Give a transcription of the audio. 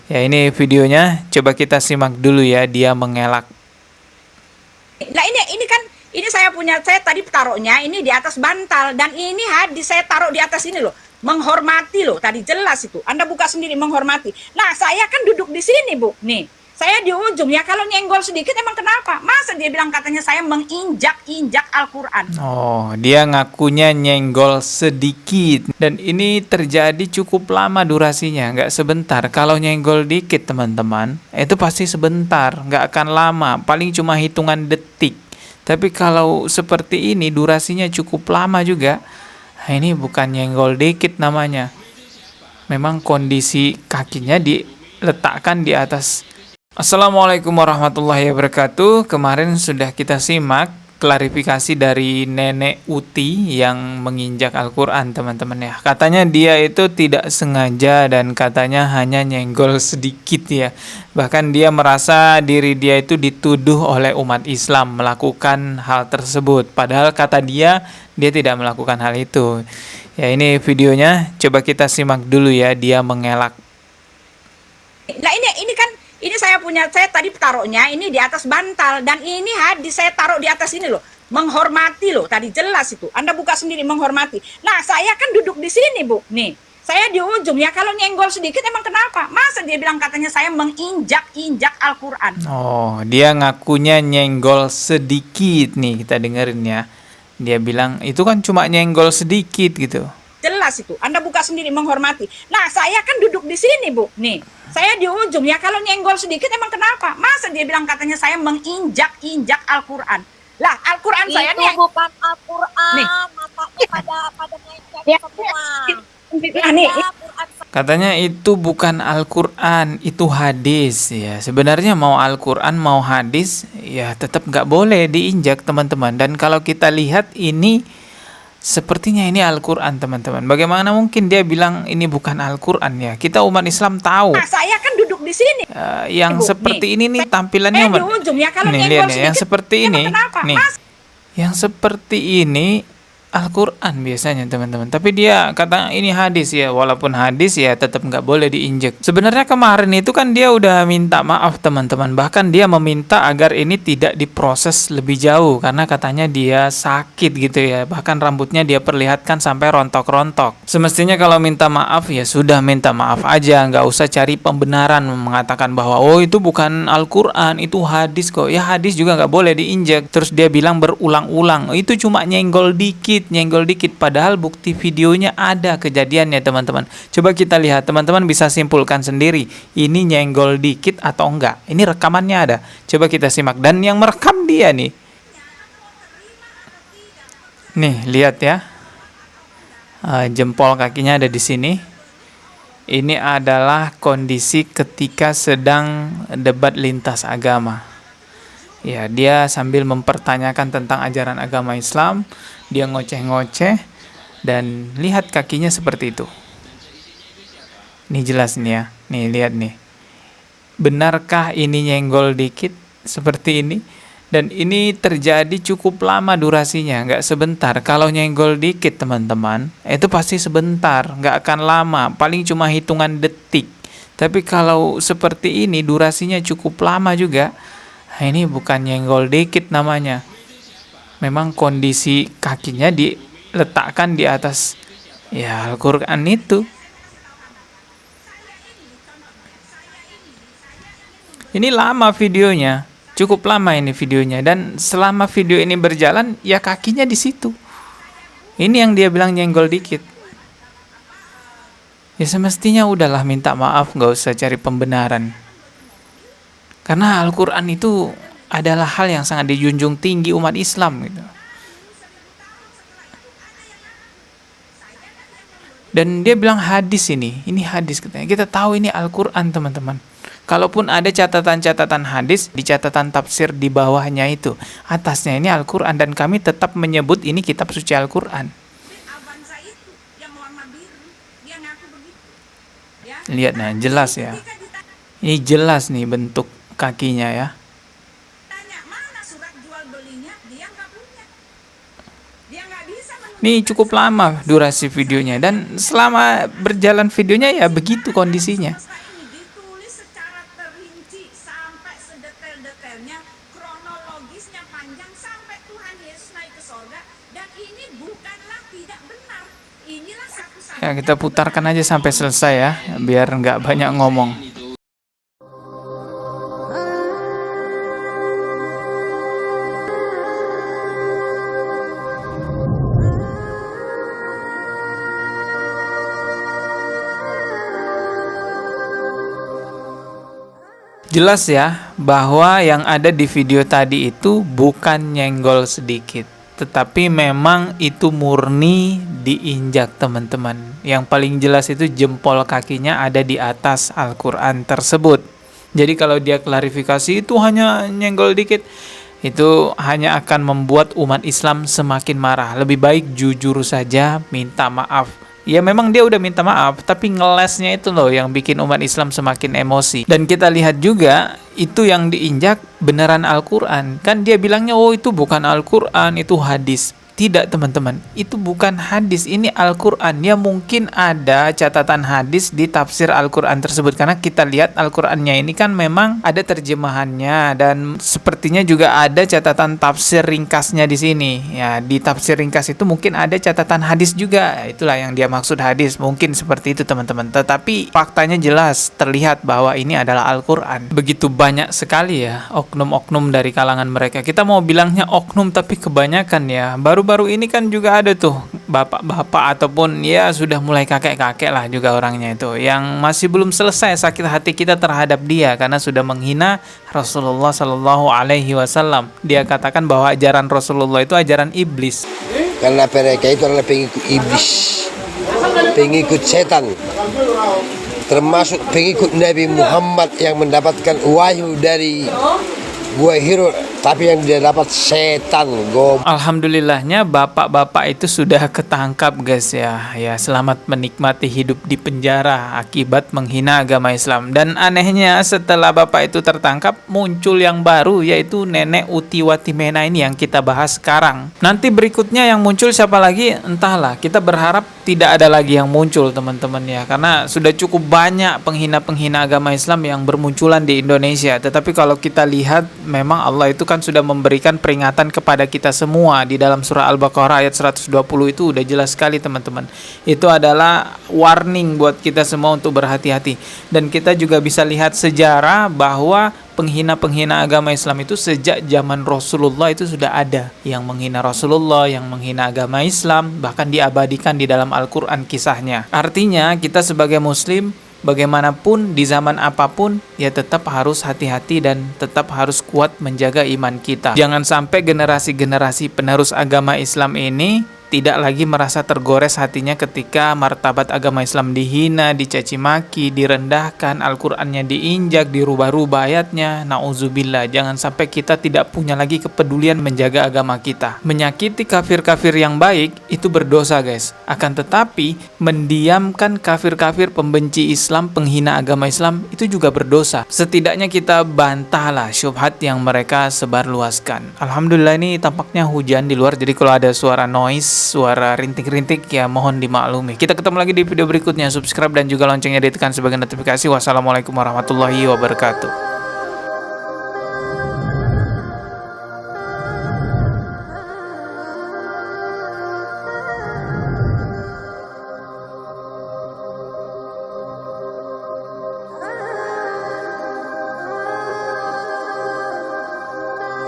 Ya, ini videonya, coba kita simak dulu ya, dia mengelak. Nah ini saya punya, saya tadi taruhnya ini di atas bantal, dan ini hadis saya taruh di atas ini loh, menghormati loh, tadi jelas itu. Anda buka sendiri, menghormati. Nah saya kan duduk di sini Bu, nih saya di ujung ya, kalau nyenggol sedikit emang kenapa? Masa dia bilang katanya saya menginjak-injak Al-Quran? Oh, dia ngakunya nyenggol sedikit. Dan ini terjadi cukup lama durasinya, nggak sebentar. Kalau nyenggol dikit teman-teman, itu pasti sebentar, nggak akan lama. Paling cuma hitungan detik. Tapi kalau seperti ini durasinya cukup lama juga. Nah, ini bukan nyenggol dikit namanya. Memang kondisi kakinya diletakkan di atas. Assalamualaikum warahmatullahi wabarakatuh. Kemarin sudah kita simak klarifikasi dari Nenek Uti yang menginjak Al-Quran, teman-teman ya. Katanya dia itu tidak sengaja dan katanya hanya nyenggol sedikit ya. Bahkan dia merasa diri dia itu dituduh oleh umat Islam melakukan hal tersebut. Padahal kata dia tidak melakukan hal itu. Ya, ini videonya, coba kita simak dulu ya, dia mengelak. Nah ini saya punya, saya tadi taruhnya ini di atas bantal, dan ini hadis saya taruh di atas ini loh, menghormati loh, tadi jelas itu. Anda buka sendiri, menghormati. Nah saya kan duduk di sini Bu, nih saya di ujung ya, kalau nyenggol sedikit emang kenapa? Masa dia bilang katanya saya menginjak-injak Al-Quran? Oh, dia ngakunya nyenggol sedikit nih, kita dengerin ya. Dia bilang itu kan cuma nyenggol sedikit gitu. Jelas itu. Anda buka sendiri, menghormati. Nah saya kan duduk di sini Bu, nih saya di ujung ya, kalau nyenggol sedikit emang kenapa? Masa dia bilang katanya saya menginjak-injak Al-Quran? Lah Al-Quran saya Itu nih bukan nih Al-Quran, matanya pada ngecek ya, semua. nah, nih Beda Quran. Katanya itu bukan Al-Quran, itu hadis ya. Sebenarnya mau Al-Quran mau hadis ya tetap nggak boleh diinjak teman-teman. Dan kalau kita lihat ini sepertinya ini Al-Quran teman-teman. Bagaimana mungkin dia bilang ini bukan Al-Quran ya? Kita umat Islam tahu. nah saya kan duduk di sini Yang Bu, seperti nih ini nih tampilannya saya di ujung ya, kalau nih nyenggol lihat nih, yang sedikit seperti emang ini kenapa? nih. Yang seperti ini Al-Quran biasanya teman-teman. Tapi dia kata ini hadis ya. Walaupun hadis ya tetap nggak boleh diinjek. Sebenarnya kemarin itu kan dia udah minta maaf teman-teman. Bahkan dia meminta agar ini tidak diproses lebih jauh. Karena katanya dia sakit gitu ya. Bahkan rambutnya dia perlihatkan sampai rontok-rontok. Semestinya kalau minta maaf ya sudah minta maaf aja. Nggak usah cari pembenaran mengatakan bahwa oh itu bukan Al-Quran, itu hadis kok. Ya hadis juga nggak boleh diinjek. Terus dia bilang berulang-ulang, oh, itu cuma nyenggol dikit. Padahal bukti videonya ada kejadiannya teman-teman. Coba kita lihat, teman-teman bisa simpulkan sendiri ini nyenggol dikit atau enggak. Ini rekamannya ada, coba kita simak. Dan yang merekam dia nih lihat ya. Jempol kakinya ada di sini. Ini adalah kondisi ketika sedang debat lintas agama. Ya, dia sambil mempertanyakan tentang ajaran agama Islam, dia ngoceh-ngoceh, dan lihat kakinya seperti itu. Ini jelas nih ya, nih lihat nih. Benarkah ini nyenggol dikit seperti ini? Dan ini terjadi cukup lama durasinya, nggak sebentar. Kalau nyenggol dikit teman-teman, itu pasti sebentar, nggak akan lama, paling cuma hitungan detik. Tapi kalau seperti ini durasinya cukup lama juga. Nah, ini bukan nyenggol dikit namanya. Memang kondisi kakinya diletakkan di atas ya Al-Quran itu. Ini lama videonya, cukup lama ini videonya. Dan selama video ini berjalan ya kakinya di situ. Ini yang dia bilang nyenggol dikit. Ya semestinya udahlah minta maaf, nggak usah cari pembenaran. Karena Al-Quran itu adalah hal yang sangat dijunjung tinggi umat Islam gitu. Dan dia bilang hadis ini hadis katanya. Kita tahu ini Al-Quran teman-teman. Kalaupun ada catatan-catatan hadis di catatan tafsir di bawahnya itu, atasnya ini Al-Quran, dan kami tetap menyebut ini kitab suci Al-Quran. Lihat nah, jelas ya. Ini jelas nih bentuk kakinya ya. Ini cukup lama durasi videonya, dan selama berjalan videonya ya begitu kondisinya. Ya, kita putarkan aja sampai selesai ya, biar nggak banyak ngomong. Jelas ya, bahwa yang ada di video tadi itu bukan nyenggol sedikit, tetapi memang itu murni diinjak teman-teman. Yang paling jelas itu jempol kakinya ada di atas Al-Quran tersebut. Jadi kalau dia klarifikasi itu hanya nyenggol dikit, itu hanya akan membuat umat Islam semakin marah. Lebih baik jujur saja, minta maaf. Ya memang dia udah minta maaf, tapi ngelesnya itu loh yang bikin umat Islam semakin emosi. Dan kita lihat juga, itu yang diinjak beneran Al-Quran. Kan dia bilangnya, oh itu bukan Al-Quran, itu hadis. Tidak teman-teman, itu bukan hadis, ini Al-Quran. Ya mungkin ada catatan hadis di tafsir Al-Quran tersebut, karena kita lihat Al-Qurannya ini kan memang ada terjemahannya, dan sepertinya juga ada catatan tafsir ringkasnya di sini. Ya, di tafsir ringkas itu mungkin ada catatan hadis juga. Itulah yang dia maksud hadis, mungkin seperti itu teman-teman. Tetapi faktanya jelas terlihat bahwa ini adalah Al-Quran. Begitu banyak sekali ya oknum-oknum dari kalangan mereka. Kita mau bilangnya oknum, tapi kebanyakan ya. Baru ini kan juga ada tuh bapak-bapak ataupun ya sudah mulai kakek-kakek lah juga orangnya itu, yang masih belum selesai sakit hati kita terhadap dia karena sudah menghina Rasulullah Shallallahu Alaihi Wasallam. Dia katakan bahwa ajaran Rasulullah itu ajaran iblis. Karena mereka itu adalah pengikut iblis, pengikut setan, termasuk pengikut Nabi Muhammad yang mendapatkan wahyu dari Gua Hiro, tapi yang dia dapat setan. Alhamdulillahnya bapak-bapak itu sudah ketangkap guys ya. Ya, selamat menikmati hidup di penjara akibat menghina agama Islam. Dan anehnya setelah bapak itu tertangkap, muncul yang baru, yaitu Nenek Uti Watimena ini yang kita bahas sekarang. Nanti berikutnya yang muncul siapa lagi? Entahlah, kita berharap tidak ada lagi yang muncul teman-teman ya, karena sudah cukup banyak penghina-penghina agama Islam yang bermunculan di Indonesia. Tetapi kalau kita lihat, memang Allah itu kan sudah memberikan peringatan kepada kita semua. Di dalam surah Al-Baqarah ayat 120 itu udah jelas sekali teman-teman. Itu adalah warning buat kita semua untuk berhati-hati. Dan kita juga bisa lihat sejarah bahwa penghina-penghina agama Islam itu sejak zaman Rasulullah itu sudah ada. Yang menghina Rasulullah, yang menghina agama Islam, bahkan diabadikan di dalam Al-Quran kisahnya. Artinya kita sebagai muslim, bagaimanapun di zaman apapun, ya tetap harus hati-hati dan tetap harus kuat menjaga iman kita. Jangan sampai generasi-generasi penerus agama Islam ini tidak lagi merasa tergores hatinya ketika martabat agama Islam dihina, dicaci maki, direndahkan, Al-Qur'annya diinjak, dirubah-rubah ayatnya. Nauzubillah, jangan sampai kita tidak punya lagi kepedulian menjaga agama kita. Menyakiti kafir-kafir yang baik itu berdosa guys. Akan tetapi mendiamkan kafir-kafir pembenci Islam, penghina agama Islam itu juga berdosa. Setidaknya kita bantahlah syubhat yang mereka sebarluaskan. Alhamdulillah ini tampaknya hujan di luar, jadi kalau ada suara noise, suara rintik-rintik ya mohon dimaklumi. Kita ketemu lagi di video berikutnya. Subscribe dan juga loncengnya ditekan sebagai notifikasi. Wassalamualaikum warahmatullahi wabarakatuh.